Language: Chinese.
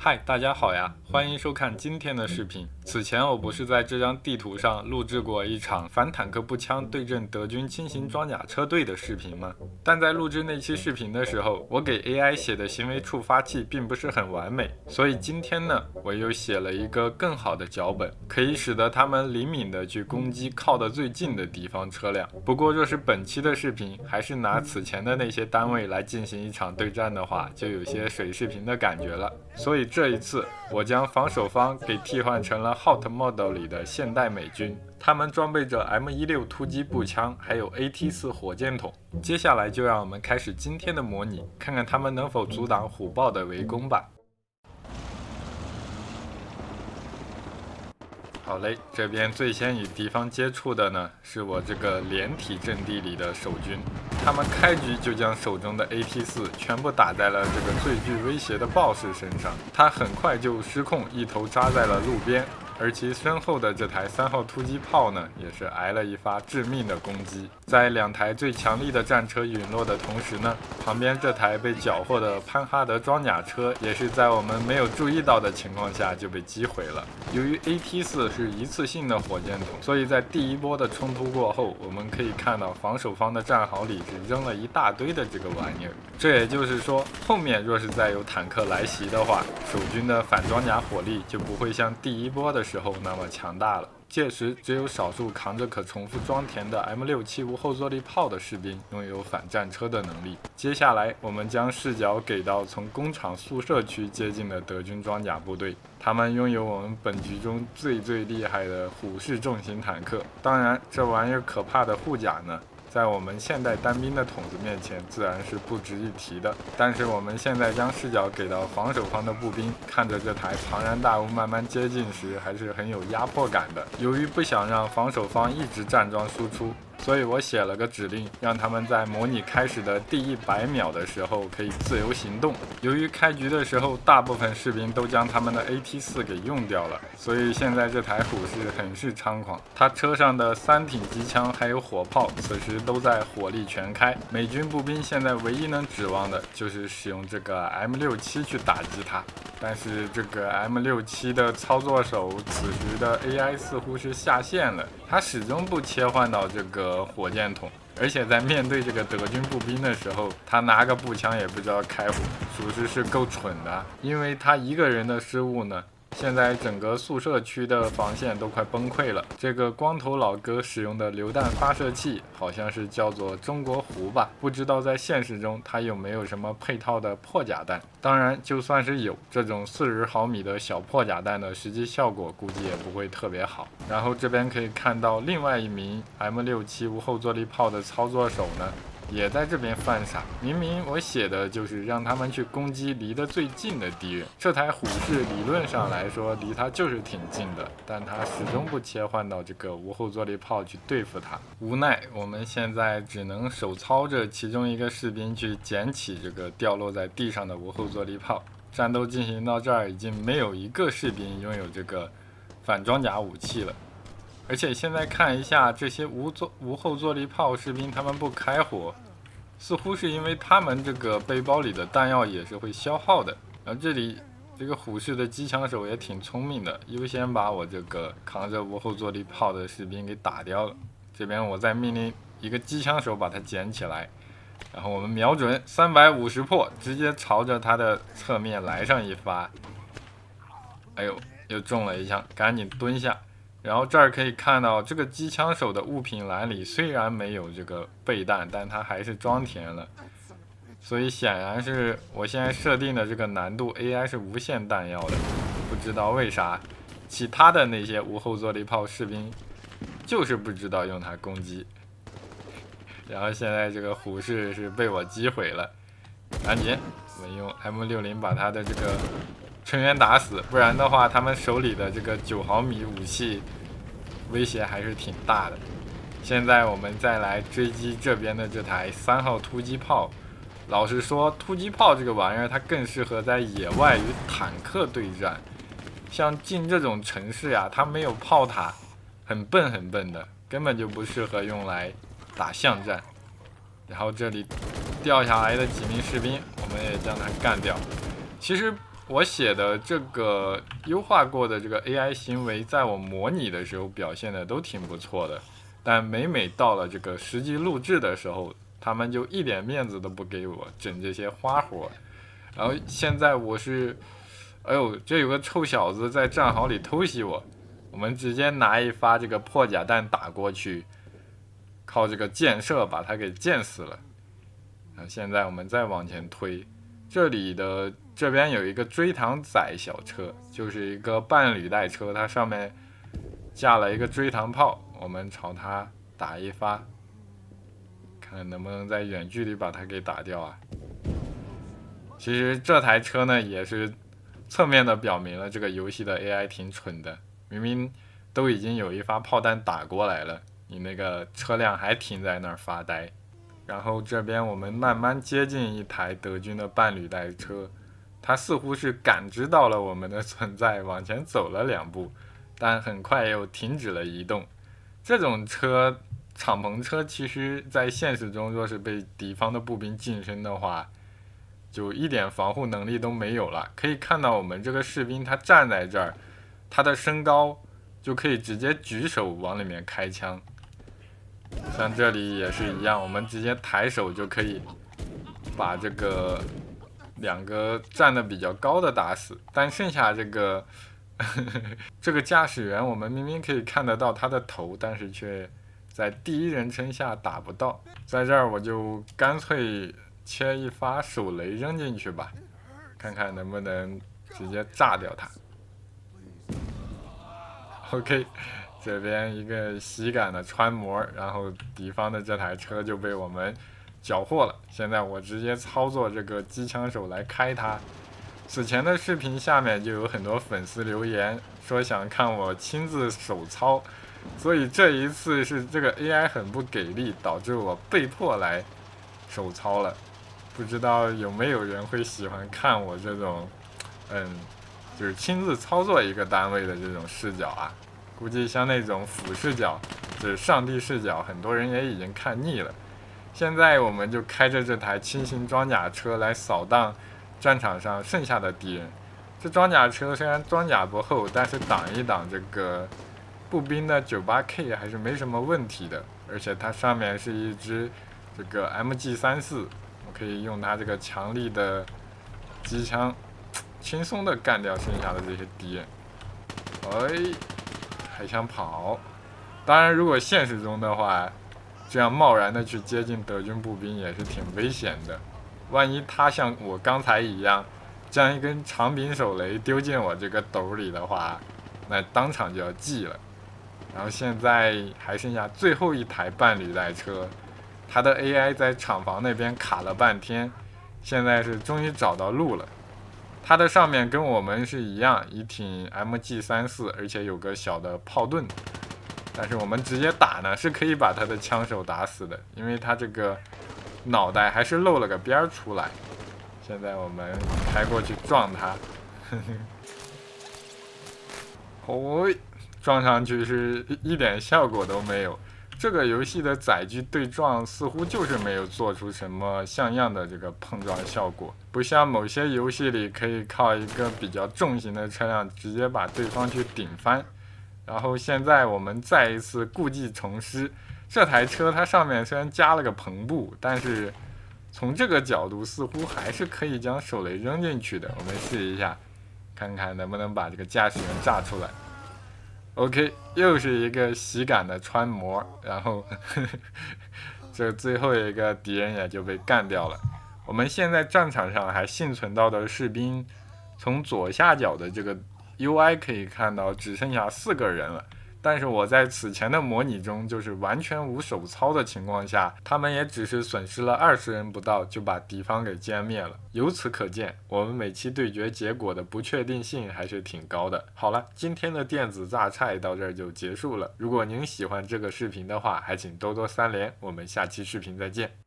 嗨，大家好呀，欢迎收看今天的视频。此前我不是在这张地图上录制过一场反坦克步枪对阵德军轻型装甲车队的视频吗？但在录制那期视频的时候，我给 AI 写的行为触发器并不是很完美，所以今天呢，我又写了一个更好的脚本，可以使得他们灵敏地去攻击靠得最近的敌方车辆。不过若是本期的视频还是拿此前的那些单位来进行一场对战的话，就有些水视频的感觉了。所以这一次我将防守方给替换成了 Hot Model 里的现代美军，他们装备着 M16 突击步枪，还有 AT4 火箭筒。接下来就让我们开始今天的模拟，看看他们能否阻挡虎豹的围攻吧。好嘞，这边最先与敌方接触的呢，是我这个连体阵地里的守军。他们开局就将手中的 AT4 全部打在了这个最具威胁的豹士身上，他很快就失控，一头扎在了路边。而其身后的这台3号突击炮呢，也是挨了一发致命的攻击。在2台最强力的战车陨落的同时呢，旁边这台被缴获的潘哈德装甲车也是在我们没有注意到的情况下就被击毁了。由于 AT4 是一次性的火箭筒，所以在第一波的冲突过后，我们可以看到防守方的战壕里是扔了一大堆的这个玩意儿。这也就是说，后面若是再有坦克来袭的话，守军的反装甲火力就不会像第一波的时候那么强大了。届时只有少数扛着可重复装填的 M67无后坐力炮的士兵拥有反战车的能力。接下来我们将视角给到从工厂宿舍区接近的德军装甲部队，他们拥有我们本局中最厉害的虎式重型坦克。当然这玩意儿可怕的护甲呢，在我们现代单兵的筒子面前自然是不值一提的。但是我们现在将视角给到防守方的步兵，看着这台庞然大物慢慢接近时，还是很有压迫感的。由于不想让防守方一直站桩输出，所以我写了个指令，让他们在模拟开始的第100秒的时候可以自由行动。由于开局的时候大部分士兵都将他们的 AT4 给用掉了，所以现在这台虎式很是猖狂，它车上的3挺机枪还有火炮此时都在火力全开。美军步兵现在唯一能指望的就是使用这个 M67去打击它，但是这个 M67的操作手此时的 AI 似乎是下线了，他始终不切换到这个火箭筒，而且在面对这个德军步兵的时候，他拿个步枪也不知道开火，属实是够蠢的。因为他一个人的失误呢，现在整个宿舍区的防线都快崩溃了。这个光头老哥使用的榴弹发射器好像是叫做中国狐吧，不知道在现实中它有没有什么配套的破甲弹。当然就算是有，这种40毫米的小破甲弹的实际效果估计也不会特别好。然后这边可以看到另外一名 M67无后坐力炮的操作手呢，也在这边犯傻。明明我写的就是让他们去攻击离得最近的敌人，这台虎式理论上来说离他就是挺近的，但他始终不切换到这个无后坐力炮去对付他。无奈我们现在只能手操着其中一个士兵去捡起这个掉落在地上的无后坐力炮。战斗进行到这儿，已经没有一个士兵拥有这个反装甲武器了。而且现在看一下这些无后坐力炮士兵，他们不开火，似乎是因为他们这个背包里的弹药也是会消耗的。然后这里这个虎式的机枪手也挺聪明的，优先把我这个扛着无后坐力炮的士兵给打掉了。这边我再命令一个机枪手把它捡起来，然后我们瞄准350破，直接朝着他的侧面来上一发。哎呦，又中了一枪，赶紧蹲下。然后这儿可以看到这个机枪手的物品栏里虽然没有这个备弹，但它还是装填了，所以显然是我现在设定的这个难度 AI 是无限弹药的。不知道为啥其他的那些无后坐力炮士兵就是不知道用它攻击。然后现在这个虎式是被我击毁了，赶紧我们用 M60 把他的这个成员打死，不然的话他们手里的这个9毫米武器威胁还是挺大的。现在我们再来追击这边的这台3号突击炮。老实说，突击炮这个玩意儿它更适合在野外与坦克对战，像进这种城市呀，它没有炮塔，很笨的，根本就不适合用来打巷战。然后这里掉下来的几名士兵我们也将他干掉。其实我写的这个优化过的这个 AI 行为，在我模拟的时候表现的都挺不错的，但每到了这个实际录制的时候，他们就一点面子都不给我，整这些花活。然后现在我是，哎呦，这有个臭小子在战壕里偷袭我，我们直接拿一发这个破甲弹打过去，靠这个箭射把他给箭死了。现在我们再往前推，这边有一个追膛仔小车，就是一个半履带车，它上面架了一个追膛炮，我们朝它打一发，看能不能在远距离把它给打掉啊。其实这台车呢，也是侧面的表明了这个游戏的 AI 挺蠢的，明明都已经有一发炮弹打过来了，你那个车辆还停在那儿发呆。然后这边我们慢慢接近一台德军的半履带车，它似乎是感知到了我们的存在，往前走了2步，但很快又停止了移动。这种车，敞篷车，其实在现实中若是被敌方的步兵近身的话，就一点防护能力都没有了。可以看到我们这个士兵他站在这儿，他的身高就可以直接举手往里面开枪。像这里也是一样，我们直接抬手就可以把这个2个站得比较高的打死，但剩下这个这个驾驶员，我们明明可以看得到他的头，但是却在第一人称下打不到。在这儿我就干脆切一发手雷扔进去吧，看看能不能直接炸掉它。OK。这边一个喜感的穿模，然后敌方的这台车就被我们缴获了。现在我直接操作这个机枪手来开它。此前的视频下面就有很多粉丝留言说想看我亲自手操，所以这一次是这个 AI 很不给力，导致我被迫来手操了。不知道有没有人会喜欢看我这种就是亲自操作一个单位的这种视角啊。估计像那种俯视角，就是上帝视角，很多人也已经看腻了。现在我们就开着这台轻型装甲车来扫荡战场上剩下的敌人。这装甲车虽然装甲不厚，但是挡一挡这个步兵的 98K 还是没什么问题的。而且它上面是一支这个 MG34，我可以用它这个强力的机枪，轻松的干掉剩下的这些敌人。还想跑，当然如果现实中的话，这样贸然的去接近德军步兵也是挺危险的。万一他像我刚才一样，将一根长柄手雷丢进我这个斗里的话，那当场就要记了。然后现在还剩下最后一台半履带车，它的 AI 在厂房那边卡了半天，现在是终于找到路了。它的上面跟我们是一样，一挺 MG34，而且有个小的炮盾。但是我们直接打呢，是可以把他的枪手打死的，因为他这个脑袋还是露了个边出来。现在我们开过去撞他，撞上去是一点效果都没有。这个游戏的载具对撞似乎就是没有做出什么像样的这个碰撞效果，不像某些游戏里可以靠一个比较重型的车辆直接把对方去顶翻。然后现在我们再一次故技重施，这台车它上面虽然加了个篷布，但是从这个角度似乎还是可以将手雷扔进去的。我们试一下，看看能不能把这个驾驶员炸出来。OK， 又是一个喜感的穿模，然后这最后一个敌人也就被干掉了。我们现在战场上还幸存到的士兵，从左下角的这个 UI 可以看到只剩下4个人了。但是我在此前的模拟中，就是完全无手操的情况下，他们也只是损失了20人不到就把敌方给歼灭了。由此可见，我们每期对决结果的不确定性还是挺高的。好了，今天的电子榨菜到这儿就结束了。如果您喜欢这个视频的话，还请多多3连。我们下期视频再见。